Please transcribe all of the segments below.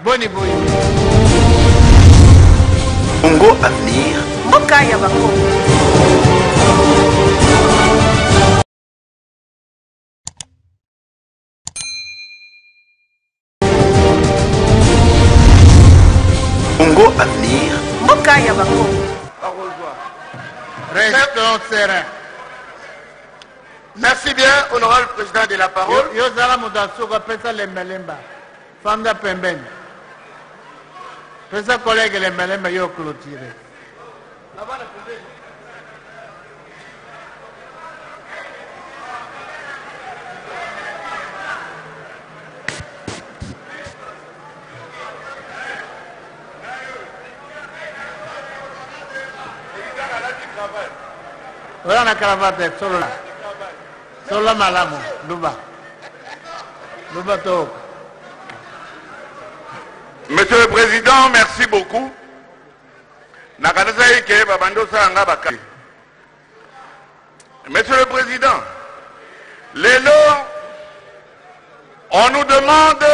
Boni boy. Congo Avenir. Mokaya Bako. Congo Avenir. Mokaya Bako. Restons sereins. Merci bien, honorable président de la parole. Yo zala mudasuka pesa lembelemba. Famda pembeni. Pesa collègue lembelemba yo clôturer. Voilà la cravate, solo là. Solo malamu, Luba. Luba to. Monsieur le Président, merci beaucoup. Monsieur le Président, Lélo, on nous demande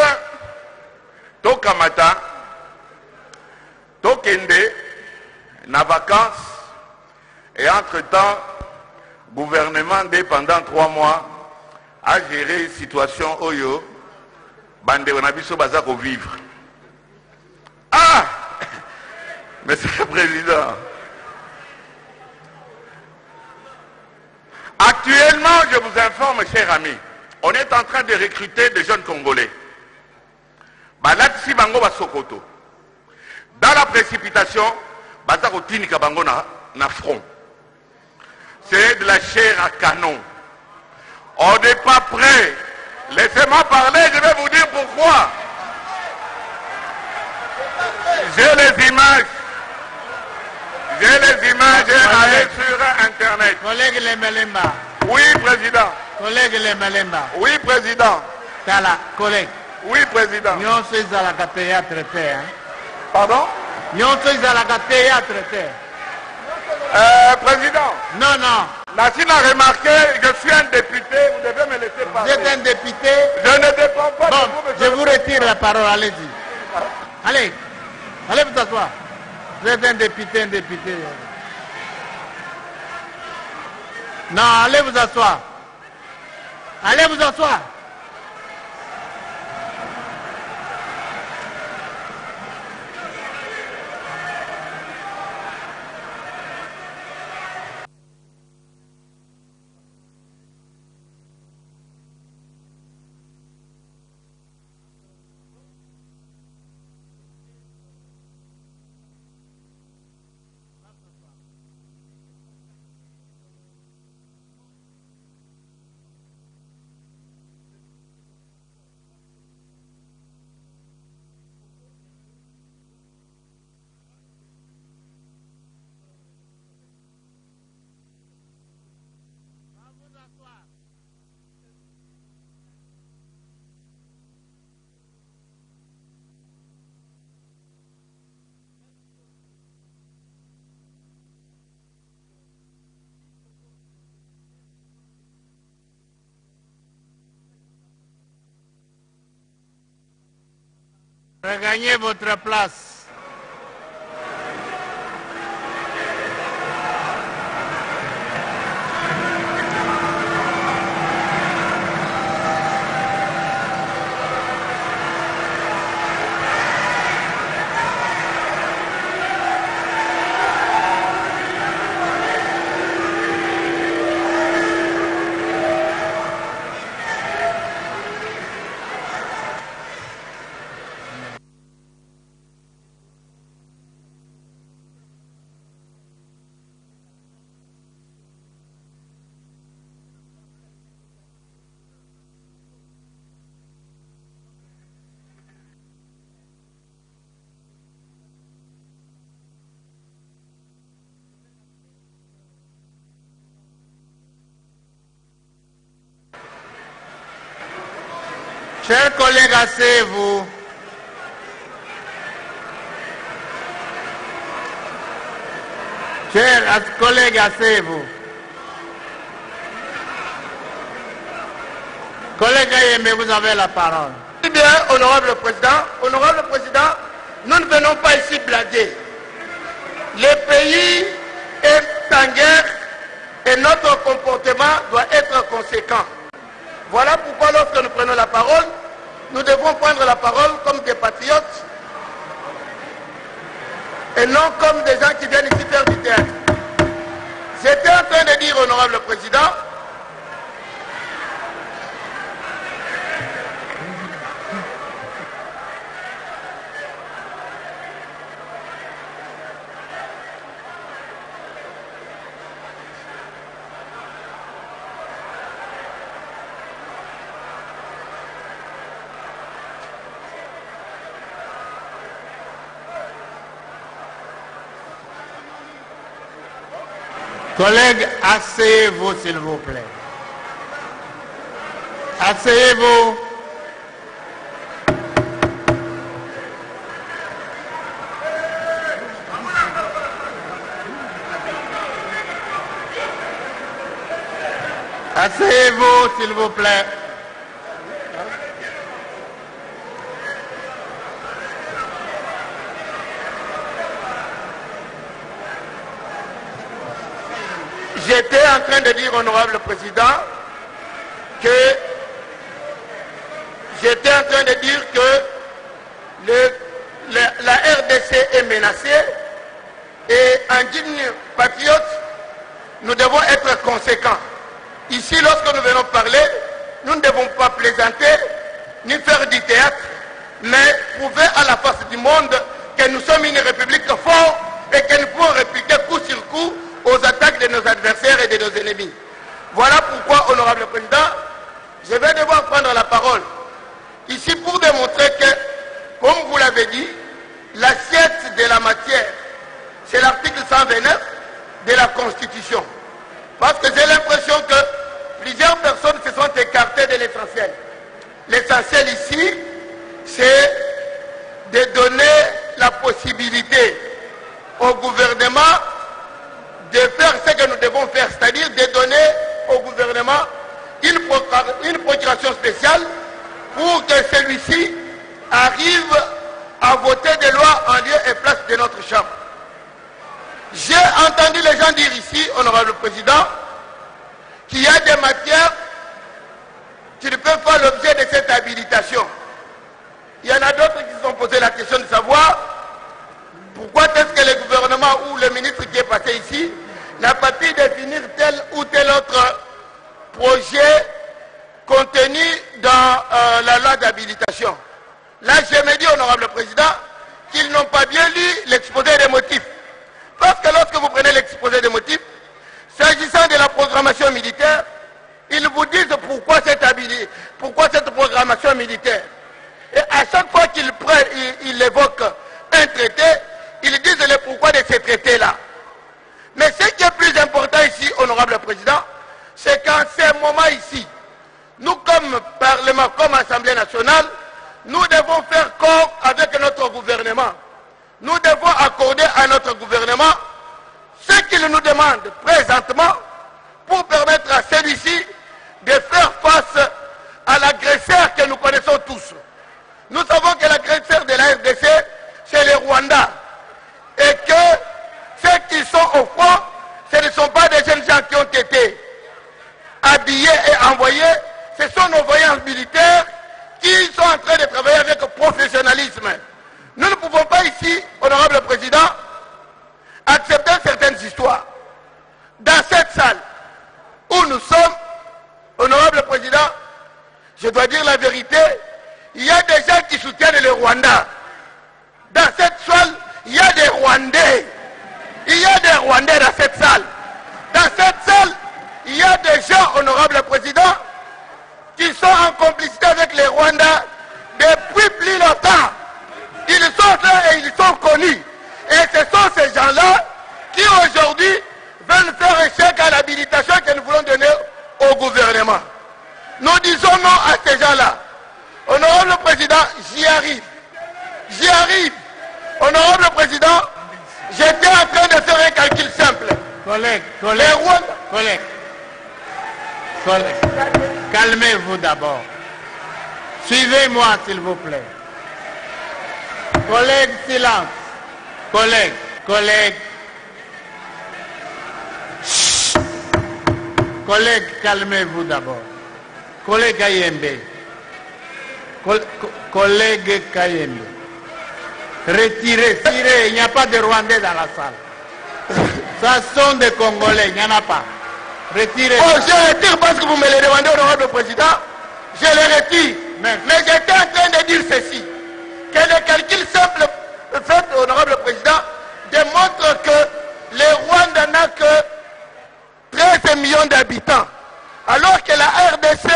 Tokamata, Tokende, na vacances, et entre-temps, gouvernement pendant 3 mois a géré situation Oyo, bande Wanabiso Bazako vivre. Ah! Monsieur le Président, actuellement, je vous informe, chers amis, on est en train de recruter des jeunes Congolais. Balatsi Bango Basokoto. Dans la précipitation, Bazako Tinika Bango na front. C'est de la chair à canon. On n'est pas prêt. Laissez-moi parler, je vais vous dire pourquoi. J'ai les images. J'ai les images allées sur Internet. Collègue Lembelemba. Oui, président. Collègue Lembelemba. Oui, président. Tala, collègue. Oui, président. Nyon se zalaka théâtre terre. Pardon? Nyon se zalaka théâtre terre. Président. Non, non. Nassine a remarqué, je suis un député, vous devez me laisser parler. Vous êtes un député. Je ne dépends pas Bon, de vous, je vous retire la parole, allez-y. Allez, allez vous asseoir. Vous êtes un député, Non, allez vous asseoir. Allez vous asseoir. Regagnez votre place. Chers collègues, asseyez-vous. Chers collègues, asseyez-vous. Collègue Ayembe, vous avez la parole. Bien, honorable président, Nous ne venons pas ici blaguer. Le pays est en guerre et notre comportement doit être conséquent. Voilà pourquoi lorsque nous prenons la parole, nous devons prendre la parole comme des patriotes et non comme des gens qui viennent ici faire du théâtre. J'étais en train de dire, honorable président, collègues, asseyez-vous s'il vous plaît. Asseyez-vous. Asseyez-vous s'il vous plaît. j'étais en train de dire, honorable président, que la RDC est menacée et en digne patriote, nous devons être conséquents. Ici, lorsque nous venons parler, nous ne devons pas plaisanter ni faire du théâtre, mais prouver à la face du monde que nous sommes une république forte et que nous pouvons répliquer coup sur coup aux attaques de nos adversaires et de nos ennemis. Voilà pourquoi, honorable président, je vais devoir prendre la parole ici pour démontrer que, comme vous l'avez dit, l'assiette de la matière, c'est l'article 129 de la Constitution. Parce que j'ai l'impression que plusieurs personnes se sont écartées de l'essentiel. L'essentiel ici, c'est de donner la possibilité au gouvernement de faire ce que nous devons faire, c'est-à-dire de donner au gouvernement une procuration spéciale pour que celui-ci arrive à voter des lois en lieu et place de notre Chambre. J'ai entendu les gens dire ici, honorable président, qu'il y a des matières qui ne peuvent pas l'objet de cette habilitation. Il y en a d'autres qui se sont posé la question de savoir pourquoi est-ce que le gouvernement ou le ministre qui est passé ici n'a pas pu définir tel ou tel autre projet contenu dans la loi d'habilitation. Là, je me dis, honorable président, qu'ils n'ont pas bien lu l'exposé des motifs. Parce que lorsque vous prenez l'exposé des motifs, s'agissant de la programmation militaire, ils vous disent pourquoi cette programmation militaire. Et à chaque fois qu'ils évoquent un traité, ils disent le pourquoi de ce traité-là. Mais ce qui est plus important ici, honorable président, c'est qu'en ce moment ici, nous comme Parlement, comme Assemblée nationale, nous devons faire corps avec notre gouvernement. Nous devons accorder à notre gouvernement ce qu'il nous demande présentement pour permettre à celui-ci de faire face à l'agresseur que nous connaissons tous. Nous savons que l'agresseur de la RDC, c'est le Rwanda. Et que ceux qui sont au front, ce ne sont pas des jeunes gens qui ont été habillés et envoyés, ce sont nos voyants militaires qui sont en train de travailler avec professionnalisme. Nous ne pouvons pas ici, honorable président, accepter certaines histoires. Dans cette salle où nous sommes, honorable président, je dois dire la vérité, il y a des gens qui soutiennent le Rwanda. Dans cette salle, il y a des Rwandais. Il y a des Rwandais dans cette salle. Dans cette salle, il y a des gens, honorable président, qui sont en complicité avec les Rwandais depuis plus longtemps. Ils sont là et ils sont connus. Et ce sont ces gens-là qui aujourd'hui veulent faire échec à l'habilitation que nous voulons donner au gouvernement. Nous disons non à ces gens-là. Honorable président, j'y arrive. J'y arrive. Honorable président, j'étais en train de faire un calcul simple. Collègues, calmez-vous d'abord. Suivez-moi, s'il vous plaît. Collègue, silence. Collègue. Chut. Collègue, calmez-vous d'abord. Collègue Kayembe. Collègue Kayembe. Retirez, il n'y a pas de Rwandais dans la salle. Ça sont des Congolais, il n'y en a pas. Retirez. Oh, je retire parce que vous me le demandez, honorable président. Je le retire. Mais j'étais en train de dire ceci. Que le calcul simple fait, honorable président, démontre que le Rwanda n'a que 13 millions d'habitants. Alors que la RDC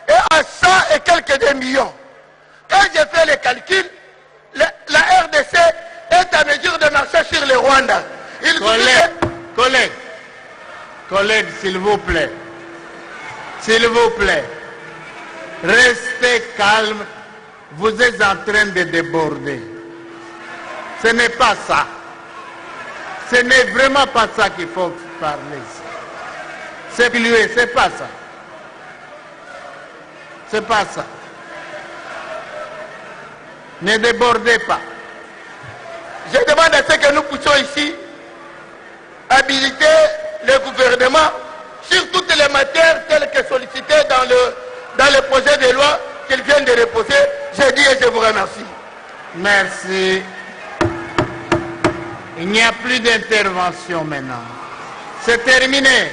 est à 100 et quelques millions. Quand j'ai fait le calcul, la RDC est à mesure de marcher sur le Rwanda. Collègues, s'il vous plaît. S'il vous plaît. Restez calme. Vous êtes en train de déborder. Ce n'est pas ça. Ce n'est vraiment pas ça qu'il faut parler. C'est dilué, c'est pas ça. C'est pas ça. Ne débordez pas. Je demande à ce que nous puissions ici habiliter le gouvernement sur toutes les matières telles que sollicitées dans le projet de loi qu'ils viennent de reposer. Je dis et je vous remercie. Merci. Il n'y a plus d'intervention maintenant. C'est terminé.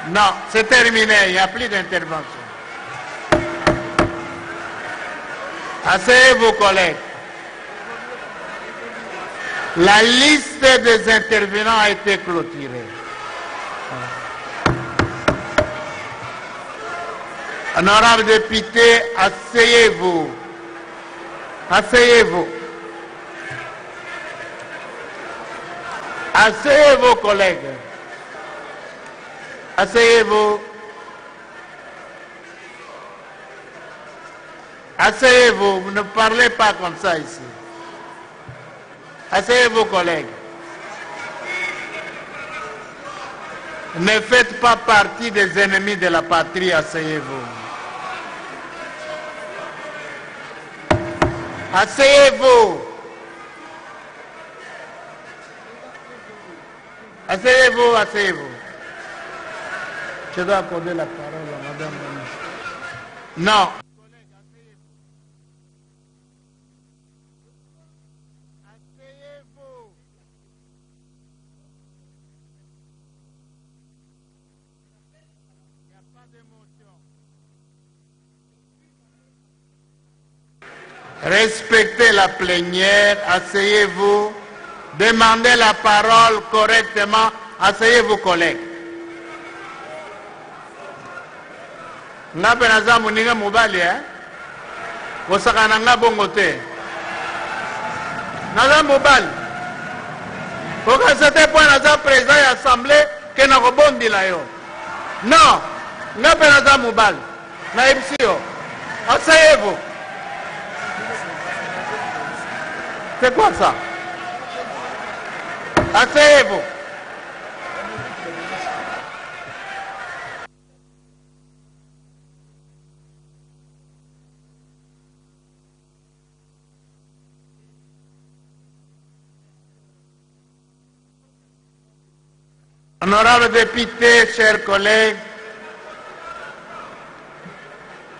Non, c'est terminé. Il n'y a plus d'intervention. Asseyez-vous, collègues. La liste des intervenants a été clôturée. Honorable député, asseyez-vous. Asseyez-vous. Asseyez-vous, collègues. Asseyez-vous. Asseyez-vous. Vous ne parlez pas comme ça ici. Asseyez-vous, collègues. Ne faites pas partie des ennemis de la patrie. Asseyez-vous. Asseyez-vous. Asseyez-vous, asseyez-vous. Je dois accorder la parole à madame. Non. Asseyez-vous. Il n'y a pas d'émotion. Respectez la plénière, asseyez-vous. Demandez la parole correctement. Asseyez-vous, collègues. Nga penaza muninga mobali, Osakana nga bongo te. Naza mobali. Pourquoi c'était point naza président de l'Assemblée que na robondi la yo? Non. Nga penaza mobali. Na ibsio. Asseyez-vous. C'est quoi ça? Asseyez-vous. Honorables députés, chers collègues,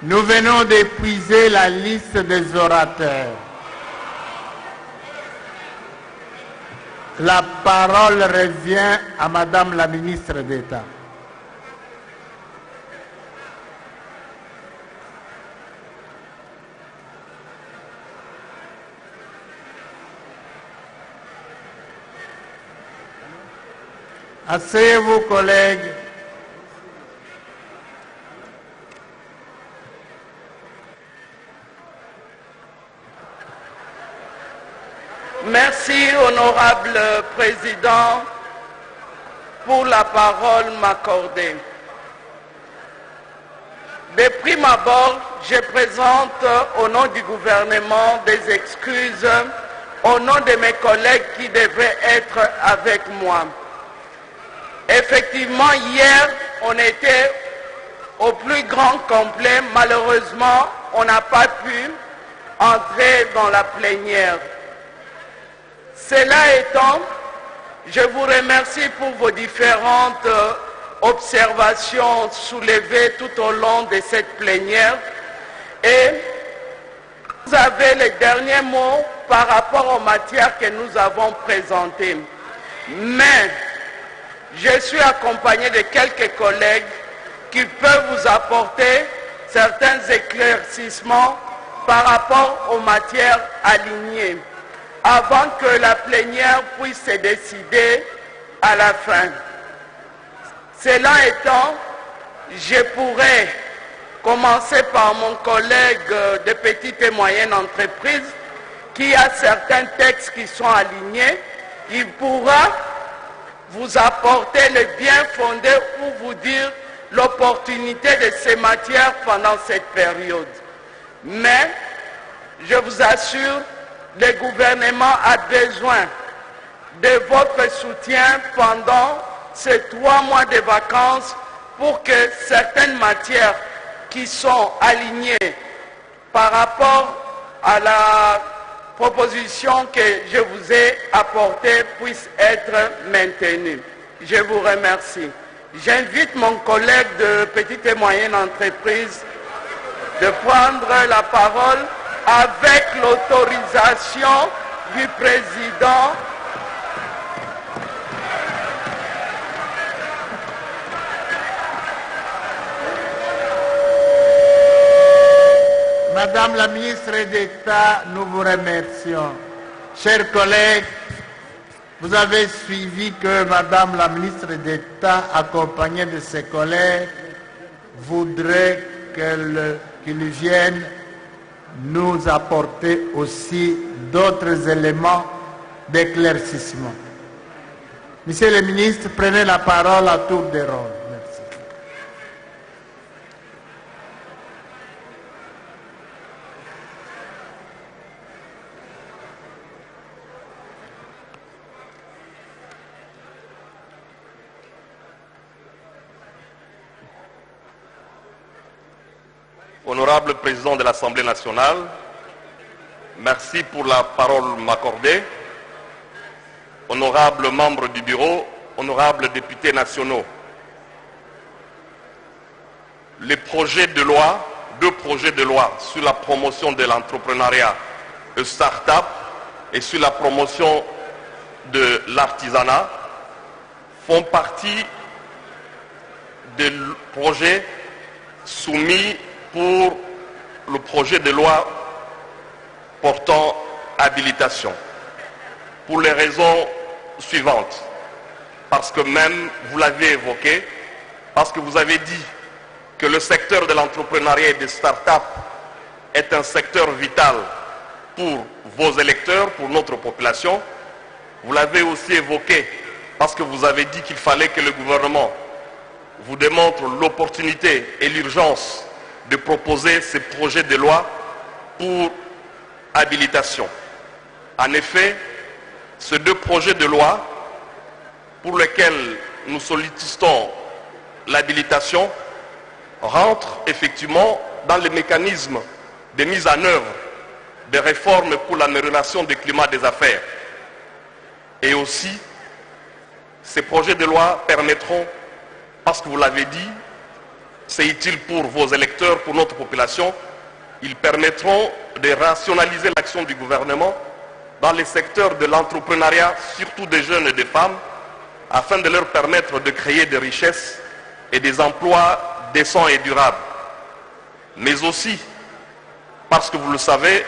nous venons d'épuiser la liste des orateurs. La parole revient à Madame la ministre d'État. Asseyez-vous, collègues. Merci, honorable président, pour la parole m'accordée. De prime abord, je présente au nom du gouvernement des excuses au nom de mes collègues qui devaient être avec moi. Effectivement, hier, on était au plus grand complet. Malheureusement, on n'a pas pu entrer dans la plénière. Cela étant, je vous remercie pour vos différentes observations soulevées tout au long de cette plénière et vous avez les derniers mots par rapport aux matières que nous avons présentées. Mais je suis accompagné de quelques collègues qui peuvent vous apporter certains éclaircissements par rapport aux matières alignées, avant que la plénière puisse se décider à la fin. Cela étant, je pourrais commencer par mon collègue de petites et moyennes entreprises qui a certains textes qui sont alignés. Il pourra vous apporter le bien fondé ou vous dire l'opportunité de ces matières pendant cette période. Mais, je vous assure, le gouvernement a besoin de votre soutien pendant ces 3 mois de vacances pour que certaines matières qui sont alignées par rapport à la proposition que je vous ai apportée puissent être maintenues. Je vous remercie. J'invite mon collègue de petites et moyennes entreprises de prendre la parole avec l'autorisation du président. Madame la ministre d'État, nous vous remercions. Chers collègues, vous avez suivi que Madame la ministre d'État, accompagnée de ses collègues, voudrait qu'il vienne nous apporter aussi d'autres éléments d'éclaircissement. Monsieur le ministre, prenez la parole à tour de rôle. Merci. Honorable Président de l'Assemblée nationale, merci pour la parole m'accordée. Honorables membres du bureau, honorables députés nationaux, les projets de loi, 2 projets de loi sur la promotion de l'entrepreneuriat et start-up et sur la promotion de l'artisanat font partie des projets soumis pour le projet de loi portant habilitation. Pour les raisons suivantes. Parce que même, vous l'avez évoqué, parce que vous avez dit que le secteur de l'entrepreneuriat et des start-up est un secteur vital pour vos électeurs, pour notre population. Vous l'avez aussi évoqué parce que vous avez dit qu'il fallait que le gouvernement vous démontre l'opportunité et l'urgence de proposer ces projets de loi pour habilitation. En effet, ces 2 projets de loi pour lesquels nous sollicitons l'habilitation rentrent effectivement dans les mécanismes de mise en œuvre des réformes pour l'amélioration du climat des affaires. Et aussi, ces projets de loi permettront, parce que vous l'avez dit, c'est utile pour vos électeurs, pour notre population, ils permettront de rationaliser l'action du gouvernement dans les secteurs de l'entrepreneuriat, surtout des jeunes et des femmes, afin de leur permettre de créer des richesses et des emplois décents et durables. Mais aussi, parce que vous le savez,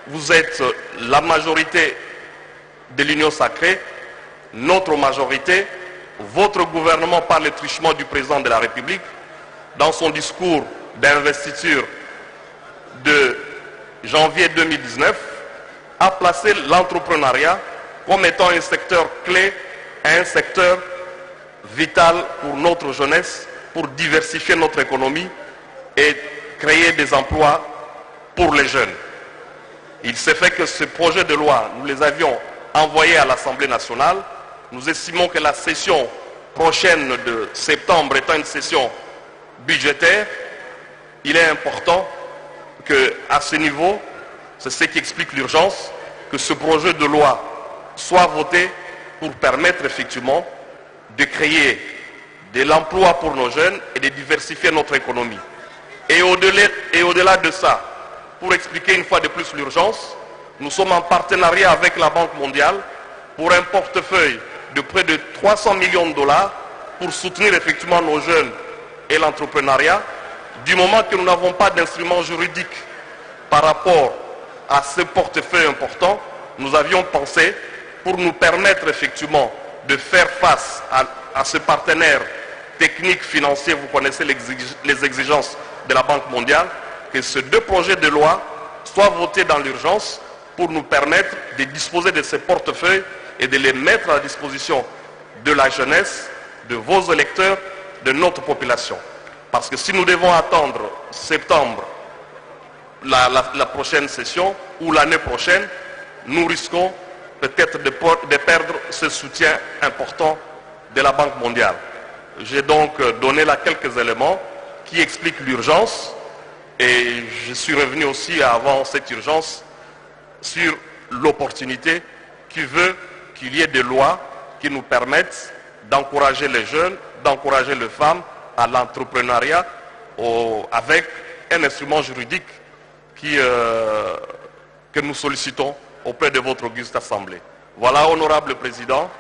vous êtes la majorité de l'Union sacrée, notre majorité, votre gouvernement par le truchement du président de la République, dans son discours d'investiture de janvier 2019, a placé l'entrepreneuriat comme étant un secteur clé, un secteur vital pour notre jeunesse, pour diversifier notre économie et créer des emplois pour les jeunes. Il s'est fait que ce projet de loi, nous les avions envoyés à l'Assemblée nationale. Nous estimons que la session prochaine de septembre étant une session budgétaire, il est important qu'à ce niveau, c'est ce qui explique l'urgence, que ce projet de loi soit voté pour permettre effectivement de créer de l'emploi pour nos jeunes et de diversifier notre économie. Et au-delà de ça, pour expliquer une fois de plus l'urgence, nous sommes en partenariat avec la Banque mondiale pour un portefeuille de près de 300 millions de dollars pour soutenir effectivement nos jeunes et l'entrepreneuriat, du moment que nous n'avons pas d'instrument juridique par rapport à ce portefeuille important. Nous avions pensé, pour nous permettre effectivement de faire face à ce partenaire technique, financier, vous connaissez les exigences de la Banque mondiale, que ces deux projets de loi soient votés dans l'urgence pour nous permettre de disposer de ces portefeuilles et de les mettre à la disposition de la jeunesse, de vos électeurs, de notre population. Parce que si nous devons attendre septembre, la prochaine session, ou l'année prochaine, nous risquons peut-être de perdre ce soutien important de la Banque mondiale. J'ai donc donné là quelques éléments qui expliquent l'urgence, et je suis revenu aussi avant cette urgence sur l'opportunité qui veut qu'il y ait des lois qui nous permettent d'encourager les jeunes, d'encourager les femmes à l'entrepreneuriat avec un instrument juridique que nous sollicitons auprès de votre auguste assemblée. Voilà, honorable président,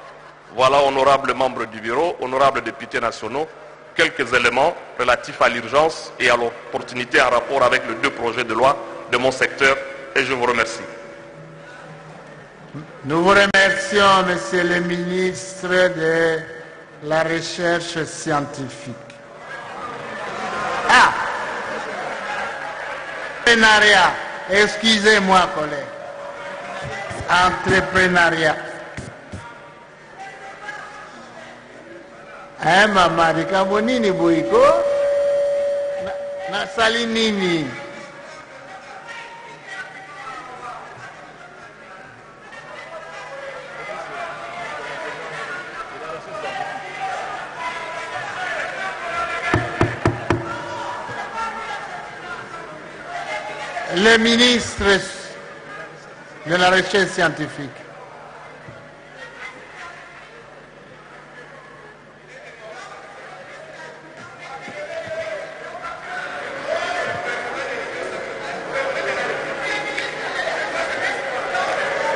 voilà, honorable membre du bureau, honorable députés nationaux, quelques éléments relatifs à l'urgence et à l'opportunité en rapport avec les deux projets de loi de mon secteur, et je vous remercie. Nous vous remercions, Monsieur le ministre de la Recherche scientifique. Ah! Entrepreneuriat. Excusez-moi, collègue. Entrepreneuriat. Mama, likambo nini boyiko? Nasali nini? Le ministre de la Recherche scientifique.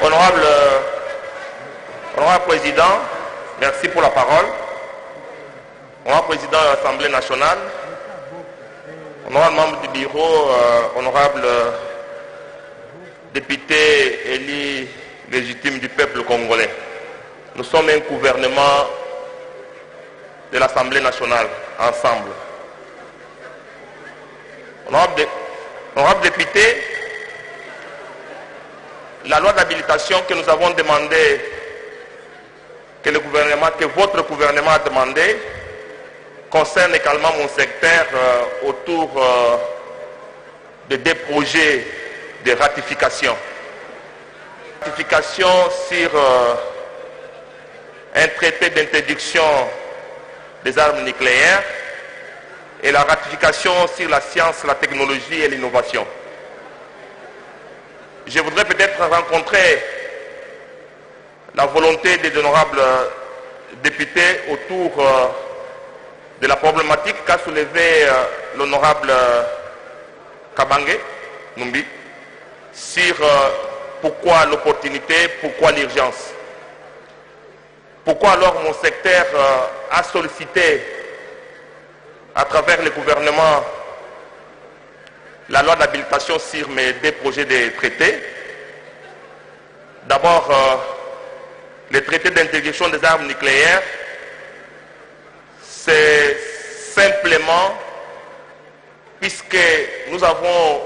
Honorable Président, merci pour la parole. Honorable Président de l'Assemblée nationale, honorable membre du bureau, honorable député élu légitime du peuple congolais. Nous sommes un gouvernement de l'Assemblée nationale, ensemble. Honorable député, la loi d'habilitation que nous avons demandé, que votre gouvernement a demandé, concerne également mon secteur autour de deux projets de ratification. Ratification sur un traité d'interdiction des armes nucléaires et la ratification sur la science, la technologie et l'innovation. Je voudrais peut-être rencontrer la volonté des honorables députés autour de la problématique qu'a soulevée l'honorable Kabange Numbi sur pourquoi l'opportunité, pourquoi l'urgence. Pourquoi alors mon secteur a sollicité à travers le gouvernement la loi d'habilitation sur mes deux projets de traités. D'abord, le traité d'interdiction des armes nucléaires, c'est simplement puisque nous avons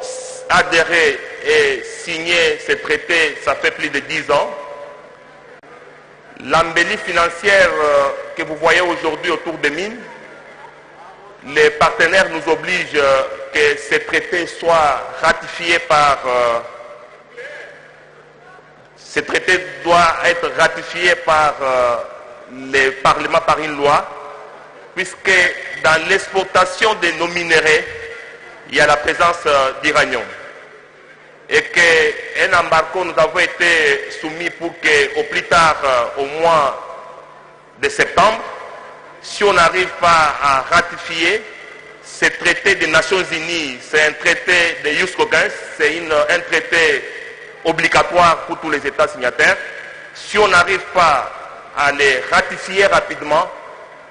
adhéré et signé ce traité, ça fait plus de 10 ans. L'embellie financière que vous voyez aujourd'hui autour des mines, les partenaires nous obligent que ce traité soit ratifié par... ce traité doit être ratifié par le Parlement par une loi, puisque dans l'exploitation de nos minerais, il y a la présence d'uranium. et qu'un embargo nous avons été soumis pour qu'au plus tard, au mois de septembre, si on n'arrive pas à ratifier ce traité des Nations Unies, c'est un traité de Jus Cogens, c'est un traité obligatoire pour tous les États signataires. Si on n'arrive pas à les ratifier rapidement,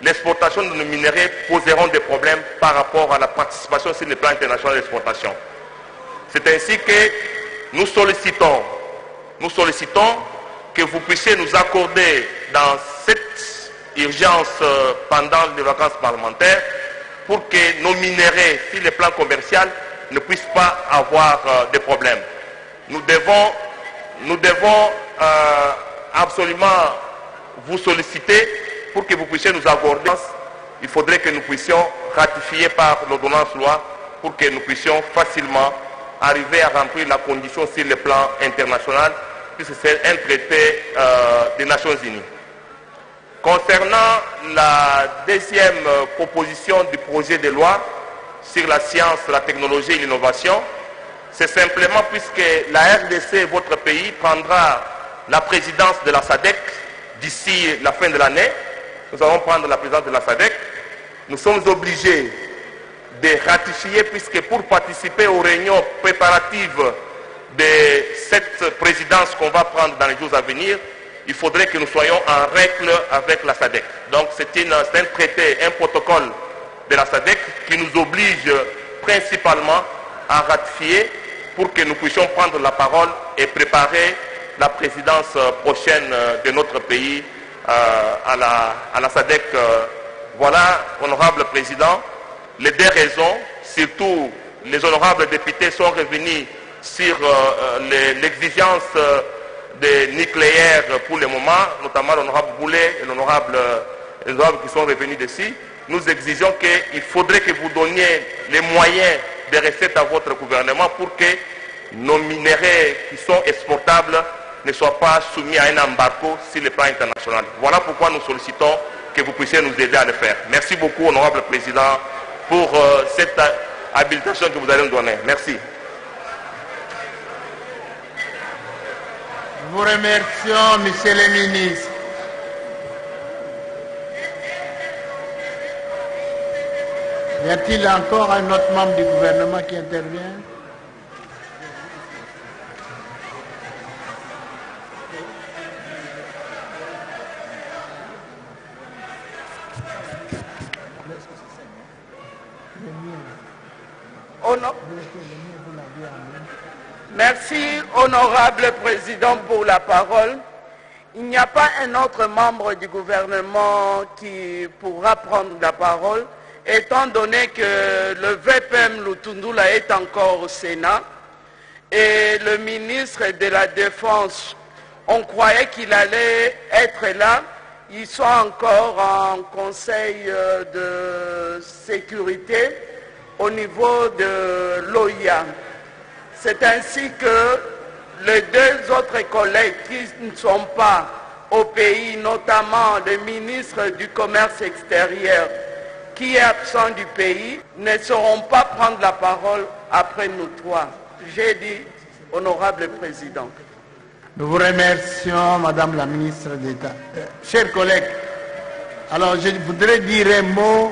l'exportation de nos minerais poseront des problèmes par rapport à la participation sur le plan international d'exportation. C'est ainsi que nous sollicitons que vous puissiez nous accorder dans cette urgence pendant les vacances parlementaires pour que nos minerais sur le plan commercial ne puissent pas avoir de problèmes. Nous devons absolument vous solliciter pour que vous puissiez nous accorder. Il faudrait que nous puissions ratifier par l'ordonnance loi pour que nous puissions facilement arriver à remplir la condition sur le plan international, puisque c'est un traité des Nations Unies. Concernant la deuxième proposition du projet de loi sur la science, la technologie et l'innovation, c'est simplement puisque la RDC, votre pays, prendra la présidence de la SADC d'ici la fin de l'année. Nous allons prendre la présidence de la SADC. Nous sommes obligés de ratifier puisque pour participer aux réunions préparatives de cette présidence qu'on va prendre dans les jours à venir, il faudrait que nous soyons en règle avec la SADC. Donc c'est un traité, un protocole de la SADC qui nous oblige principalement à ratifier pour que nous puissions prendre la parole et préparer la présidence prochaine de notre pays à la SADC. Voilà, honorable président, les deux raisons, surtout les honorables députés sont revenus sur l'exigence de nucléaire pour le moment, notamment l'honorable Boulet et l'honorable qui sont revenus d'ici. Nous exigeons qu'il faudrait que vous donniez les moyens de recettes à votre gouvernement pour que nos minerais qui sont exportables ne soient pas soumis à un embargo sur le plan international. Voilà pourquoi nous sollicitons que vous puissiez nous aider à le faire. Merci beaucoup, honorable président, pour cette habilitation que vous allez nous donner. Merci. Nous vous remercions, monsieur le ministre. Y a-t-il encore un autre membre du gouvernement qui intervient? Merci, honorable président, pour la parole. Il n'y a pas un autre membre du gouvernement qui pourra prendre la parole, étant donné que le VPM Lutundula est encore au Sénat et le ministre de la Défense, on croyait qu'il allait être là. Ils sont encore en conseil de sécurité au niveau de l'OIA. C'est ainsi que les deux autres collègues qui ne sont pas au pays, notamment le ministre du Commerce extérieur, qui est absent du pays, ne sauront pas prendre la parole après nous trois. J'ai dit, honorable président. Nous vous remercions, Madame la ministre d'État. Chers collègues, alors je voudrais dire un mot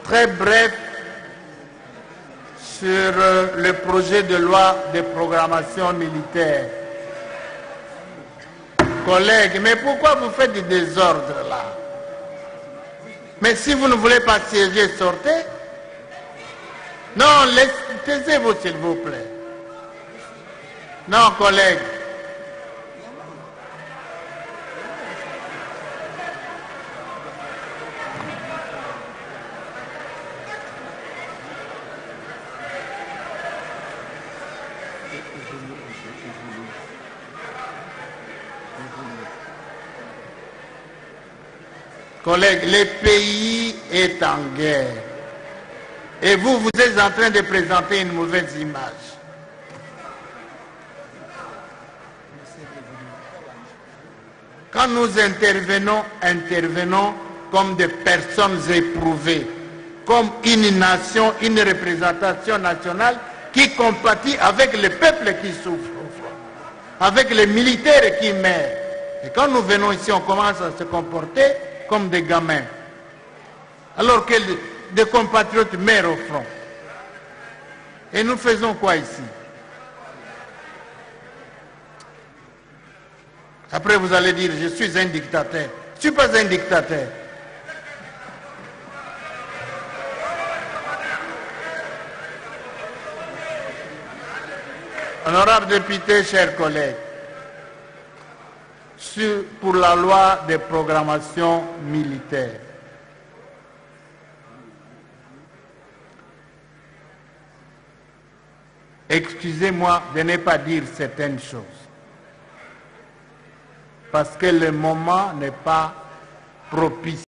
très bref sur le projet de loi de programmation militaire. Collègues, mais pourquoi vous faites du désordre là? Mais si vous ne voulez pas siéger, sortez. Non, taisez-vous s'il vous plaît. Non, collègues. Collègues, le pays est en guerre. Et vous êtes en train de présenter une mauvaise image. Quand nous intervenons comme des personnes éprouvées, comme une nation, une représentation nationale qui compatit avec le peuple qui souffre, avec les militaires qui meurent. Et quand nous venons ici, on commence à se comporter comme des gamins. Alors que des compatriotes meurent au front. Et nous faisons quoi ici? Après vous allez dire, je suis un dictateur. Je ne suis pas un dictateur. Honorables députés, chers collègues, pour la loi de programmation militaire, excusez-moi de ne pas dire certaines choses, parce que le moment n'est pas propice.